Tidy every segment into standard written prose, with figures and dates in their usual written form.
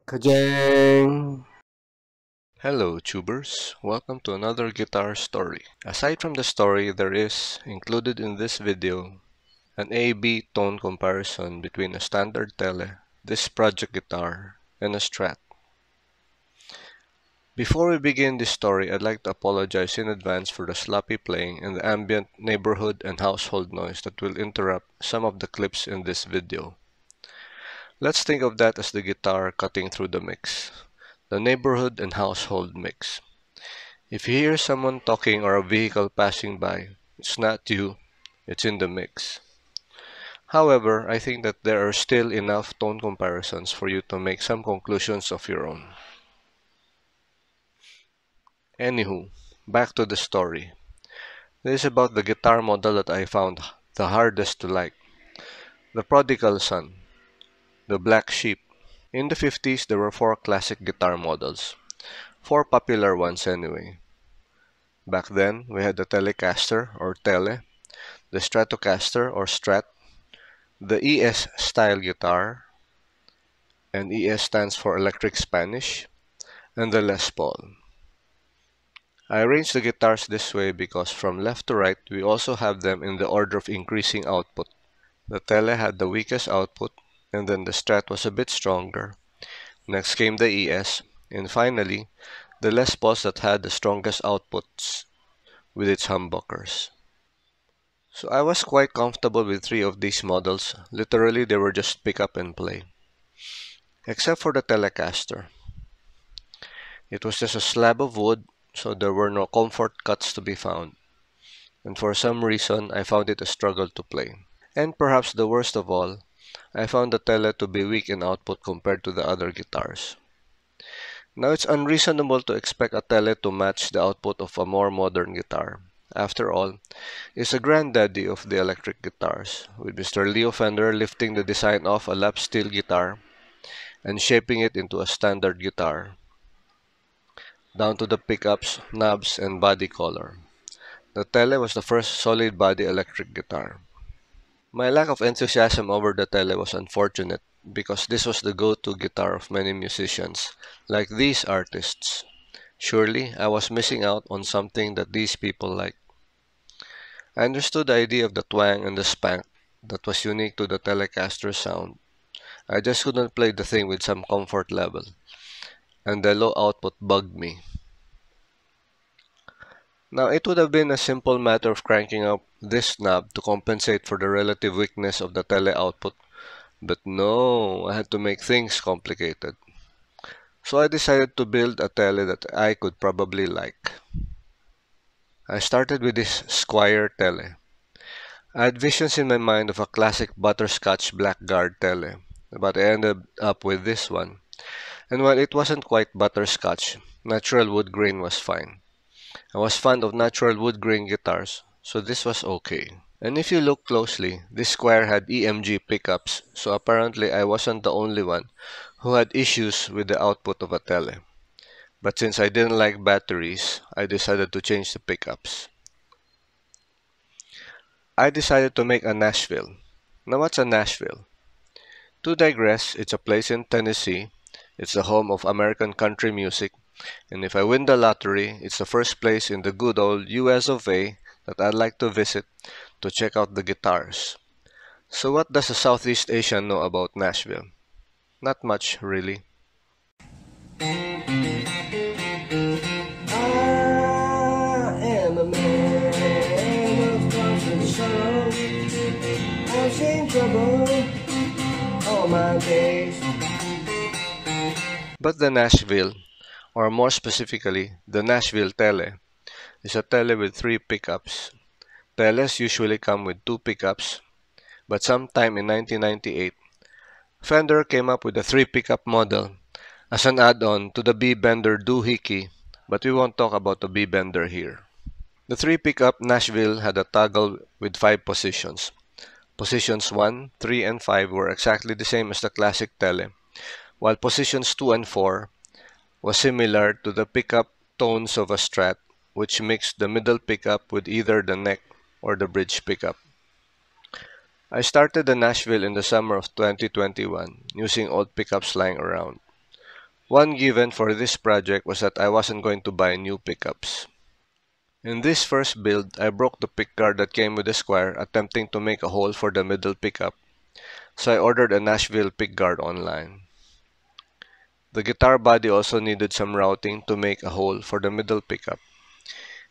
Kajang! Hello tubers, welcome to another guitar story. Aside from the story, there is, included in this video, an A-B tone comparison between a standard Tele, this project guitar, and a Strat. Before we begin this story, I'd like to apologize in advance for the sloppy playing and the ambient neighborhood and household noise that will interrupt some of the clips in this video. Let's think of that as the guitar cutting through the mix, the neighborhood and household mix. If you hear someone talking or a vehicle passing by, it's not you, it's in the mix. However, I think that there are still enough tone comparisons for you to make some conclusions of your own. Anywho, back to the story. This is about the guitar model that I found the hardest to like. The prodigal son, the black sheep. In the 50s, there were 4 classic guitar models. 4 popular ones anyway. Back then, we had the Telecaster or Tele, the Stratocaster or Strat, the ES style guitar, and ES stands for Electric Spanish, and the Les Paul. I arranged the guitars this way because from left to right we also have them in the order of increasing output. The Tele had the weakest output, and then the Strat was a bit stronger. Next came the ES, and finally the Les Pauls that had the strongest outputs with its humbuckers. So I was quite comfortable with 3 of these models. Literally they were just pick up and play. Except for the Telecaster. It was just a slab of wood, so there were no comfort cuts to be found. And for some reason, I found it a struggle to play. And perhaps the worst of all, I found the Tele to be weak in output compared to the other guitars. Now it's unreasonable to expect a Tele to match the output of a more modern guitar. After all, it's a granddaddy of the electric guitars, with Mr. Leo Fender lifting the design off a lap steel guitar and shaping it into a standard guitar, down to the pickups, knobs, and body color. The Tele was the first solid body electric guitar. My lack of enthusiasm over the Tele was unfortunate because this was the go-to guitar of many musicians, like these artists. Surely, I was missing out on something that these people like. I understood the idea of the twang and the spank that was unique to the Telecaster sound. I just couldn't play the thing with some comfort level, and the low output bugged me. Now, it would have been a simple matter of cranking up this knob to compensate for the relative weakness of the Tele output, but no, I had to make things complicated. So I decided to build a Tele that I could probably like. I started with this Squire Tele. I had visions in my mind of a classic butterscotch blackguard Tele, but I ended up with this one. And while it wasn't quite butterscotch, natural wood grain was fine. I was fond of natural wood grain guitars, so this was okay. And if you look closely, this Squire had EMG pickups, so apparently I wasn't the only one who had issues with the output of a Tele. But since I didn't like batteries, I decided to change the pickups. I decided to make a Nashville. Now what's a Nashville? To digress, it's a place in Tennessee. It's the home of American country music. And if I win the lottery, it's the first place in the good old US of A that I'd like to visit to check out the guitars. So what does a Southeast Asian know about Nashville? Not much, really. I am a man of constant sorrow. I've seen trouble all my days. But the Nashville, or more specifically, the Nashville Tele, is a Tele with 3 pickups. Teles usually come with 2 pickups, but sometime in 1998, Fender came up with a 3 pickup model as an add-on to the B-Bender doohickey, but we won't talk about the B-Bender here. The 3 pickup Nashville had a toggle with 5 positions. Positions 1, 3, and 5 were exactly the same as the classic Tele, while positions 2 and 4 was similar to the pickup tones of a Strat, which mixed the middle pickup with either the neck or the bridge pickup. I started the Nashville in the summer of 2021 using old pickups lying around. One given for this project was that I wasn't going to buy new pickups. In this first build, I broke the pickguard that came with the square, attempting to make a hole for the middle pickup, so I ordered a Nashville pickguard online. The guitar body also needed some routing to make a hole for the middle pickup.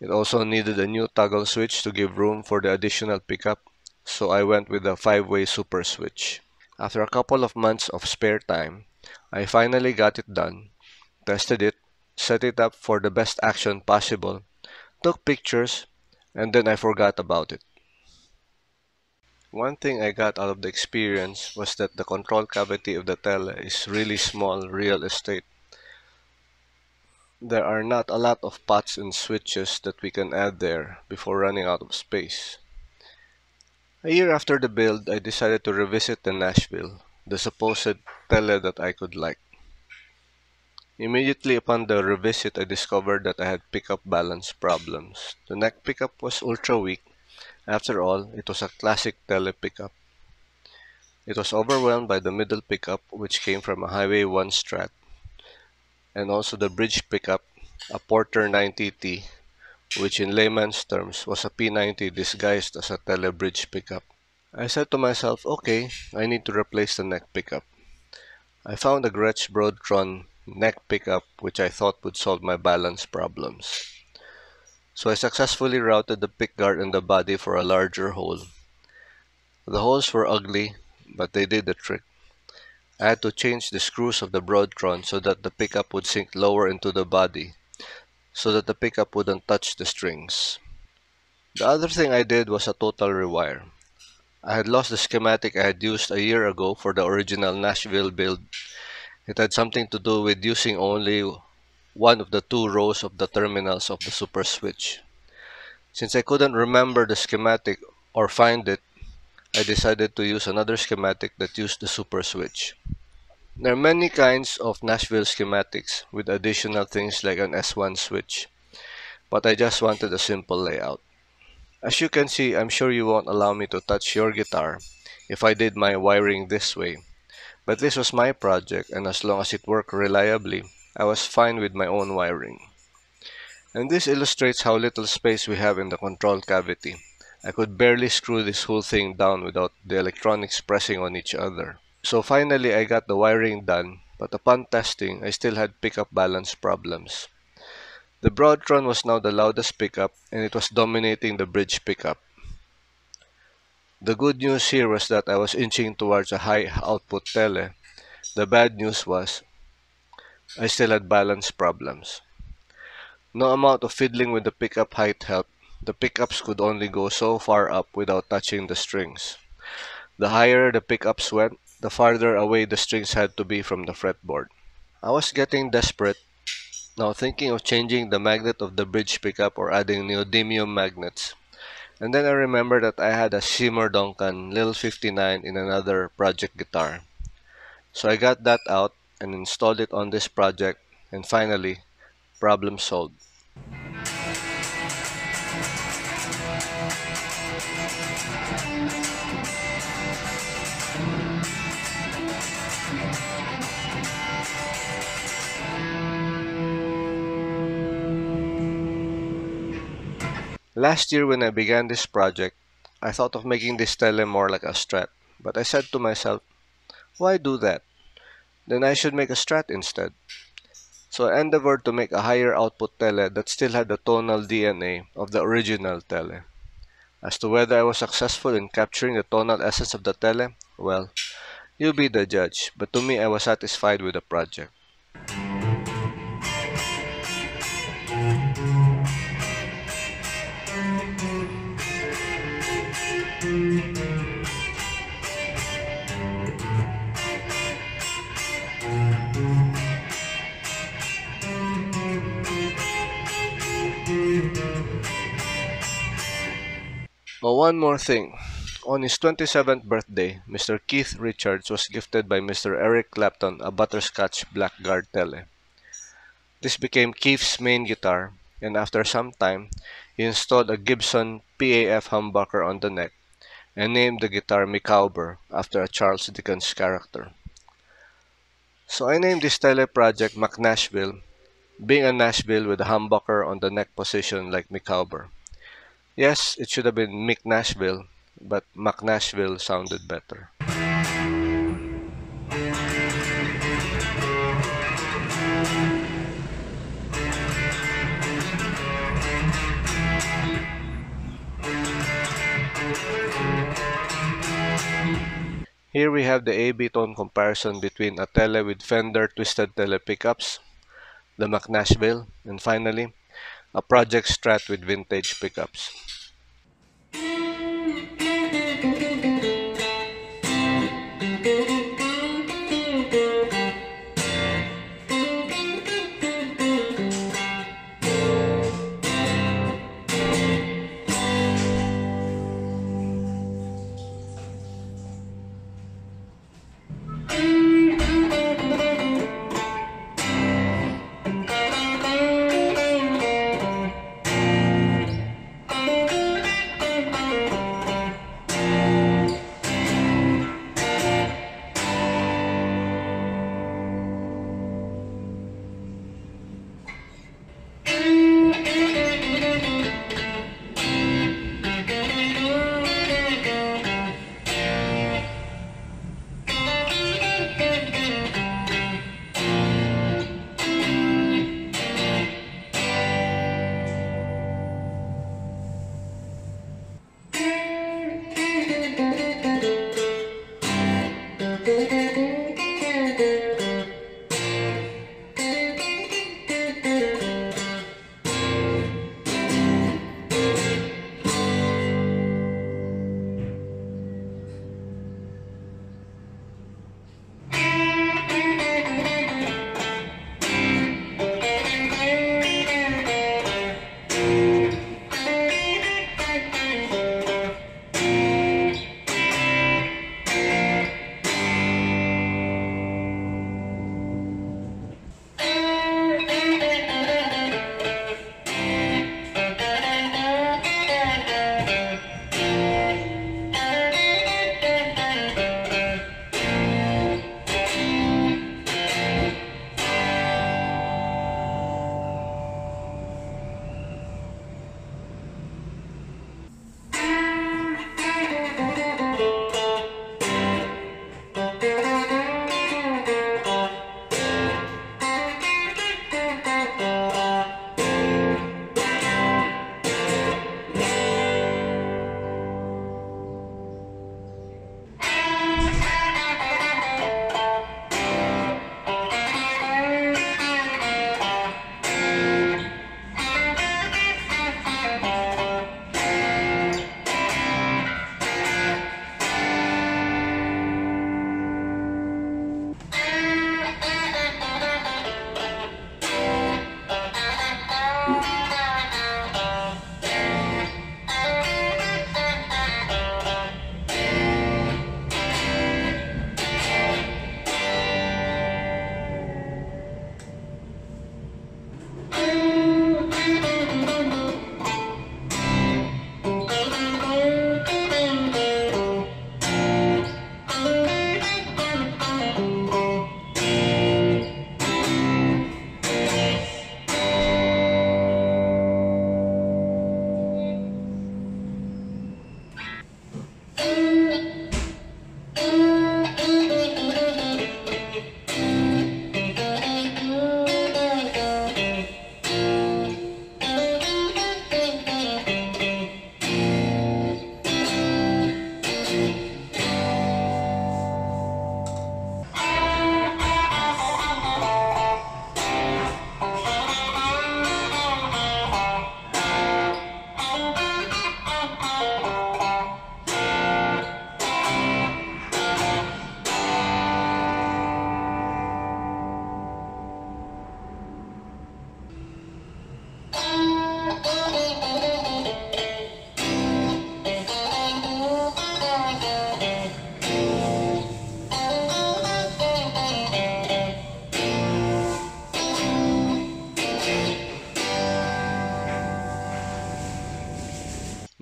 It also needed a new toggle switch to give room for the additional pickup, so I went with a 5-way super switch. After a couple of months of spare time, I finally got it done, tested it, set it up for the best action possible, took pictures, and then I forgot about it. One thing I got out of the experience was that the control cavity of the Tele is really small real estate. There are not a lot of pots and switches that we can add there before running out of space. A year after the build, I decided to revisit the Nashville, the supposed Tele that I could like. Immediately upon the revisit, I discovered that I had pickup balance problems. The neck pickup was ultra weak. After all, it was a classic Tele pickup. It was overwhelmed by the middle pickup, which came from a Highway One Strat, and also the bridge pickup, a Porter 90T, which in layman's terms was a P90 disguised as a Tele Bridge pickup. I said to myself, okay, I need to replace the neck pickup. I found a Gretsch Broadtron neck pickup which I thought would solve my balance problems. So I successfully routed the pickguard and the body for a larger hole. The holes were ugly, but they did the trick. I had to change the screws of the Broadtron so that the pickup would sink lower into the body, so that the pickup wouldn't touch the strings. The other thing I did was a total rewire. I had lost the schematic I had used a year ago for the original Nashville build. It had something to do with using only one of the two rows of the terminals of the super switch. Since I couldn't remember the schematic or find it, I decided to use another schematic that used the super switch. There are many kinds of Nashville schematics with additional things like an S1 switch, but I just wanted a simple layout. As you can see, I'm sure you won't allow me to touch your guitar if I did my wiring this way, but this was my project, and as long as it worked reliably, I was fine with my own wiring. And this illustrates how little space we have in the control cavity. I could barely screw this whole thing down without the electronics pressing on each other. So finally I got the wiring done, but upon testing I still had pickup balance problems. The Broadtron was now the loudest pickup, and it was dominating the bridge pickup. The good news here was that I was inching towards a high output Tele. The bad news was I still had balance problems. No amount of fiddling with the pickup height helped. The pickups could only go so far up without touching the strings. The higher the pickups went, the farther away the strings had to be from the fretboard. I was getting desperate, now thinking of changing the magnet of the bridge pickup or adding neodymium magnets. And then I remembered that I had a Seymour Duncan Lil 59 in another project guitar. So I got that out and installed it on this project, and finally, problem solved. Last year when I began this project, I thought of making this Tele more like a Strat, but I said to myself, why do that? Then I should make a Strat instead. So I endeavored to make a higher output Tele that still had the tonal DNA of the original Tele. As to whether I was successful in capturing the tonal essence of the Tele, well, you be the judge, but to me I was satisfied with the project. Oh, one more thing. On his 27th birthday, Mr. Keith Richards was gifted by Mr. Eric Clapton a butterscotch blackguard Tele. This became Keith's main guitar, and after some time, he installed a Gibson PAF humbucker on the neck and named the guitar Micawber after a Charles Dickens character. So I named this tele project McNashville, being a Nashville with a humbucker on the neck position like Mick Hauber. Yes, it should have been Mick Nashville, but McNashville sounded better. Here we have the A-B tone comparison between a tele with Fender twisted tele pickups, the McNashville, and finally, a project Strat with vintage pickups.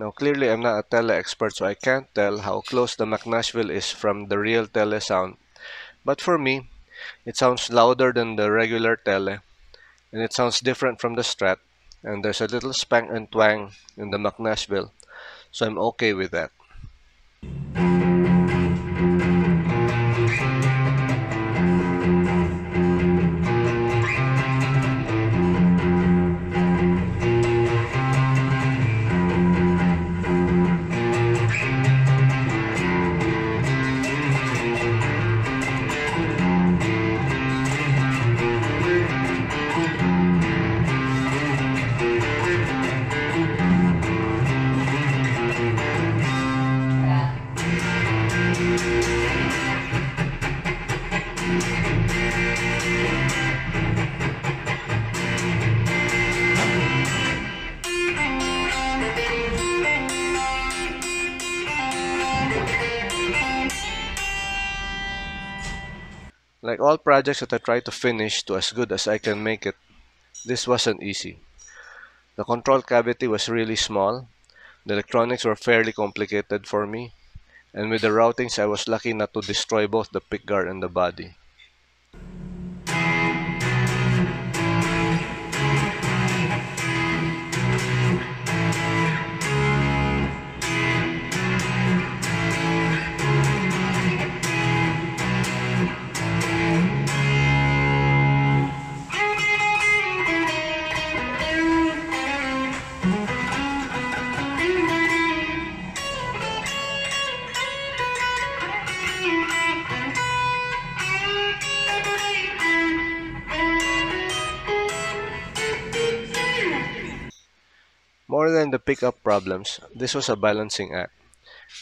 Now clearly I'm not a tele expert, so I can't tell how close the McNashville is from the real tele sound. But for me, It sounds louder than the regular Tele, and it sounds different from the Strat, and there's a little spank and twang in the McNashville, so I'm okay with that. Like all projects that I try to finish to as good as I can make it, this wasn't easy. The control cavity was really small, the electronics were fairly complicated for me, and with the routings I was lucky not to destroy both the pickguard and the body. More than the pickup problems, this was a balancing act.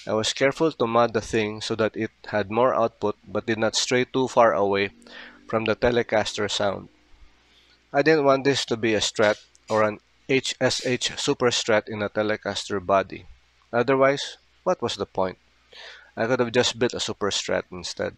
I was careful to mod the thing so that it had more output but did not stray too far away from the Telecaster sound. I didn't want this to be a Strat or an HSH Super Strat in a Telecaster body. Otherwise, what was the point? I could have just built a Super Strat instead.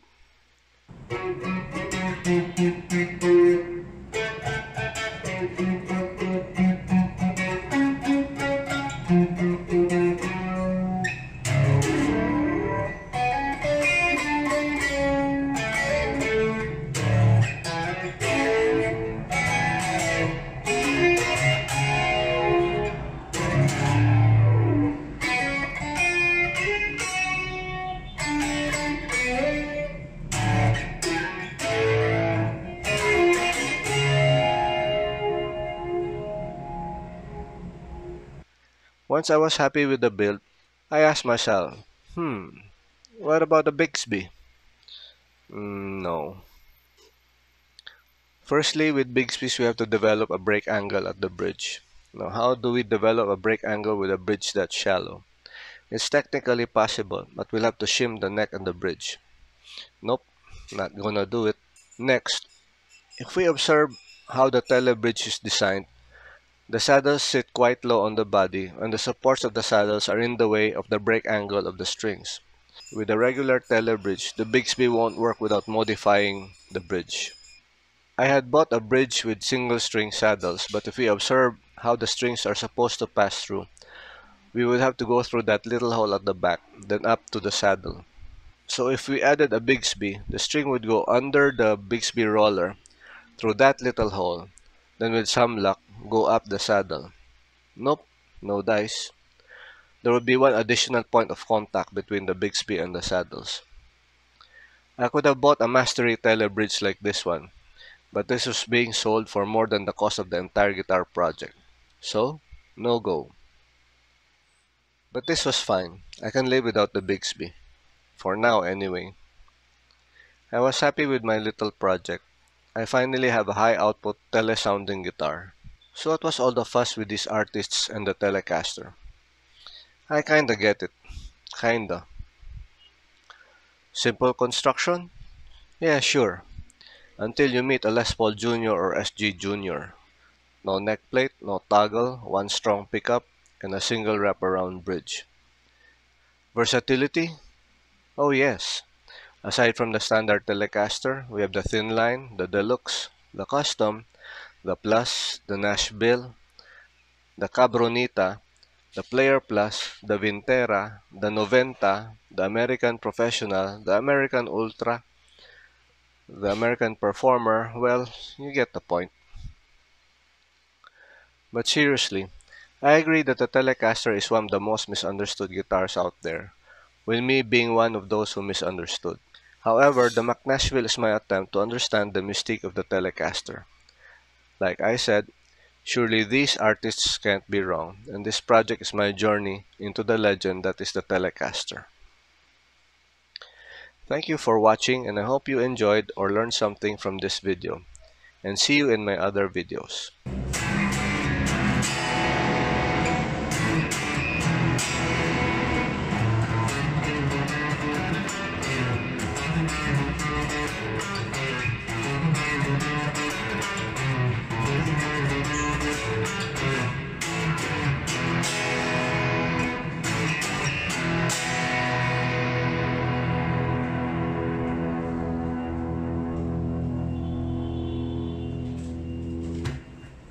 Once I was happy with the build, I asked myself, what about the Bixby? No. Firstly, with Bixby's we have to develop a brake angle at the bridge. Now, how do we develop a brake angle with a bridge that shallow? It's technically possible, but we'll have to shim the neck and the bridge. Nope, not gonna do it. Next, if we observe how the Tele Bridge is designed, the saddles sit quite low on the body, and the supports of the saddles are in the way of the brake angle of the strings. With a regular Tele Bridge, the Bixby won't work without modifying the bridge. I had bought a bridge with single string saddles, but if we observe how the strings are supposed to pass through, we would have to go through that little hole at the back, then up to the saddle. So if we added a Bixby, the string would go under the Bixby roller, through that little hole, then with some luck, go up the saddle. Nope, no dice. There would be one additional point of contact between the Bixby and the saddles. I could have bought a Mastery Tele Bridge like this one, but this was being sold for more than the cost of the entire guitar project. So, no go. But this was fine. I can live without the Bixby. For now, anyway. I was happy with my little project. I finally have a high-output tele-sounding guitar. So what was all the fuss with these artists and the Telecaster? I kinda get it. Kinda. Simple construction? Yeah, sure. Until you meet a Les Paul Jr. or SG Jr. No neck plate, no toggle, one strong pickup, and a single wraparound bridge. Versatility? Oh yes. Aside from the standard Telecaster, we have the thin line, the deluxe, the custom, the plus, the Nashville, the Cabronita, the Player Plus, the Vintera, the Noventa, the American Professional, the American Ultra, The American performer, well, you get the point. But seriously, I agree that the Telecaster is one of the most misunderstood guitars out there, with me being one of those who misunderstood. However, the McNashville is my attempt to understand the mystique of the Telecaster. Like I said, surely these artists can't be wrong, and this project is my journey into the legend that is the Telecaster. Thank you for watching, and I hope you enjoyed or learned something from this video, and see you in my other videos.